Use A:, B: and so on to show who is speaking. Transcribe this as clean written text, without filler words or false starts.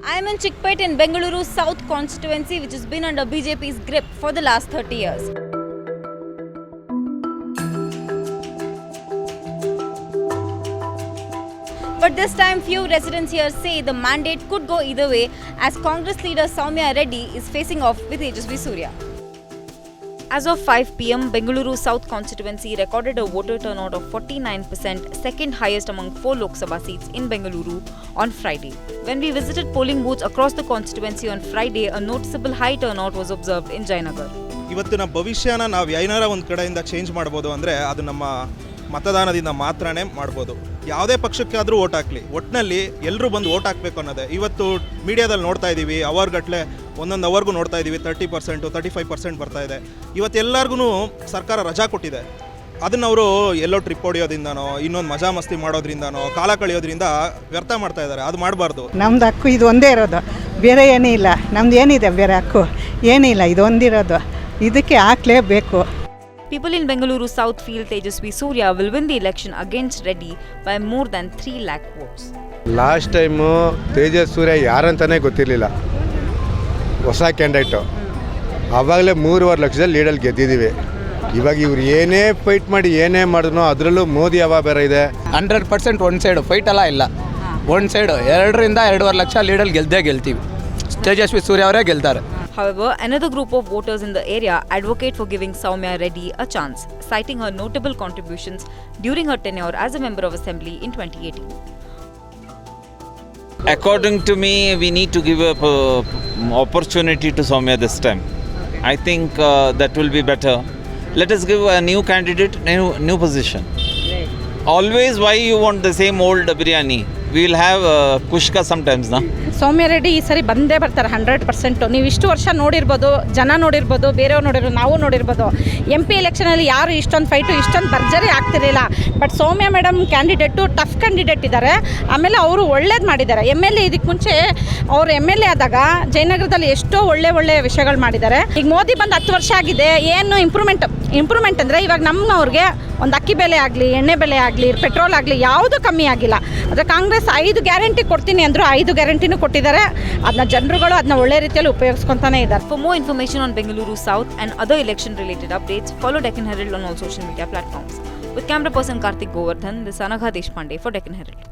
A: I am in Chickpet in Bengaluru South constituency, which has been under BJP's grip for the last 30 years. But this time, few residents here say the mandate could go either way, as Congress leader Soumya Reddy is facing off with Tejasvi Surya. As of 5 pm, Bengaluru South constituency recorded a voter turnout of 49%, second highest among 4 Lok Sabha seats in Bengaluru on Friday. When we visited polling booths across the constituency on Friday, a noticeable high turnout was observed in Jayanagar.
B: ಇವತ್ತಿನ ಭವಿಷ್ಯನ ನಾವು ಏನಾರ ಒಂದು ಕಡೆಯಿಂದ change ಮಾಡ್ಬೋದು ಅಂದರೆ ಅದು ನಮ್ಮ ಮತದಾನದಿಂದ ಮಾತ್ರನೇ ಮಾಡ್ಬೋದು. ಯಾವುದೇ ಪಕ್ಷಕ್ಕಾದರೂ ಓಟ್ ಹಾಕಲಿ, ಒಟ್ಟಿನಲ್ಲಿ ಎಲ್ಲರೂ ಬಂದು ಓಟ್ ಹಾಕಬೇಕು ಅನ್ನೋದೇ. ಇವತ್ತು ಮೀಡಿಯಾದಲ್ಲಿ ನೋಡ್ತಾ ಇದ್ದೀವಿ, ಅವರ್ಗಟ್ಟಲೆ ಒಂದೊಂದು ಅವರ್ಗೂ ನೋಡ್ತಾ ಇದ್ದೀವಿ 30%, 35% ಬರ್ತಾ ಇದೆ. ಇವತ್ತು ಎಲ್ಲರಿಗೂ ಸರ್ಕಾರ ರಜಾ ಕೊಟ್ಟಿದೆ. ಅದನ್ನು ಅವರು ಎಲ್ಲೋ ಟ್ರಿಪ್ ಹೊಡೆಯೋದ್ರಿಂದನೋ ಇನ್ನೊಂದು ಮಜಾ ಮಸ್ತಿ ಮಾಡೋದ್ರಿಂದನೋ ಕಾಲ ಕಳೆಯೋದ್ರಿಂದ ವ್ಯರ್ಥ ಮಾಡ್ತಾ ಇದ್ದಾರೆ. ಅದು ಮಾಡಬಾರ್ದು.
C: ನಮ್ದು ಹಕ್ಕು ಇದು ಒಂದೇ ಇರೋದು, ಬೇರೆ ಏನೂ ಇಲ್ಲ. ನಮ್ದು ಏನಿದೆ ಬೇರೆ ಹಕ್ಕು ಏನಿಲ್ಲ, ಇದು ಒಂದಿರೋದು, ಇದಕ್ಕೆ ಹಾಕಲೇಬೇಕು.
A: People in Bengaluru South feel Tejasvi Surya will win the election against Reddy by more than 3 lakh votes.
D: Last time Tejas Surya ಯಾರಂತಾನೆ ಗೊತ್ತಿರಲಿಲ್ಲ, ಹೊಸ ಕ್ಯಾಂಡಿಡೇಟು. ಆವಾಗಲೇ 3.5 ಲಕ್ಷದಲ್ಲಿ ಲೀಡಲ್ಲಿ ಗೆದ್ದಿದ್ದೀವಿ. ಇವಾಗ ಇವ್ರು ಏನೇ ಫೈಟ್ ಮಾಡಿ ಏನೇ ಮಾಡಿದ್ರು ಅದರಲ್ಲೂ ಮೋದಿ ಹವಾ ಬೇರೆ ಇದೆ.
E: 100% ಒನ್ ಸೈಡು ಫೈಟ್ ಎಲ್ಲ ಇಲ್ಲ, ಒನ್ ಸೈಡು 2ರಿಂದ 2.5 ಲಕ್ಷ ಲೀಡಲ್ಲಿ ಗೆಲ್ತೀವಿ. ತೇಜಸ್ವಿ ಸೂರ್ಯ ಅವರೇ ಗೆಲ್ತಾರೆ.
A: However, another group of voters in the area advocate for giving Soumya Reddy a chance, citing her notable contributions during her tenure as a member of assembly in 2018.
F: According to me, we need to give an opportunity to Soumya this time. I think that will be better. Let us give a new candidate, new position. Always, why you want the same old biryani? We will have kushka sometimes, na?
G: ಸೌಮ್ಯ ರೆಡ್ಡಿ ಈ ಸರಿ ಬಂದೇ ಬರ್ತಾರೆ 100%. ನೀವು ಇಷ್ಟು ವರ್ಷ ನೋಡಿರ್ಬೋದು, ಜನ ನೋಡಿರ್ಬೋದು, ಬೇರೆಯವ್ರು ನೋಡಿರ್ಬೋದು, ನಾವು ನೋಡಿರ್ಬೋದು. MP ಎಲೆಕ್ಷನಲ್ಲಿ ಯಾರು ಇಷ್ಟೊಂದು ಫೈಟು ಇಷ್ಟೊಂದು ಭರ್ಜರಿ ಆಗ್ತಿರಲಿಲ್ಲ. But Soumya madam candidate tough candidate ಇದ್ದಾರೆ. ಆಮೇಲೆ ಅವರು ಒಳ್ಳೇದು ಮಾಡಿದ್ದಾರೆ. MLA ಇದಕ್ಕೆ ಮುಂಚೆ ಅವರು MLA ಆದಾಗ ಜಯನಗರದಲ್ಲಿ ಎಷ್ಟೋ ಒಳ್ಳೆ ವಿಷಯಗಳು ಮಾಡಿದ್ದಾರೆ. ಈಗ ಮೋದಿ ಬಂದು 10 ವರ್ಷ ಆಗಿದೆ, ಏನು ಇಂಪ್ರೂವ್ಮೆಂಟ್ ಅಂದರೆ ಇವಾಗ ನಮ್ಮವ್ರಿಗೆ ಒಂದು ಅಕ್ಕಿ ಬೆಲೆ ಆಗಲಿ, ಎಣ್ಣೆ ಬೆಲೆ ಆಗಲಿ, ಪೆಟ್ರೋಲ್ ಆಗಲಿ ಯಾವುದೂ ಕಮ್ಮಿ ಆಗಿಲ್ಲ. ಆದರೆ ಕಾಂಗ್ರೆಸ್ 5 ಗ್ಯಾರಂಟಿ ಕೊಡ್ತೀನಿ ಅಂದರು, 5 ಗ್ಯಾರಂಟಿನೂ ಕೊಟ್ಟಿದ್ದಾರೆ. ಅದನ್ನ ಜನರುಗಳು ಅದನ್ನ ಒಳ್ಳೆ ರೀತಿಯಲ್ಲಿ ಉಪಯೋಗಿಸ್ಕೊತಾನೆ ಇದ್ದಾರೆ.
A: For more information on Bengaluru South and other election related updates, follow Deccan Herald on all social media platforms. With camera person Karthik Govardhan, this is Anagha Deshpande for Deccan Herald.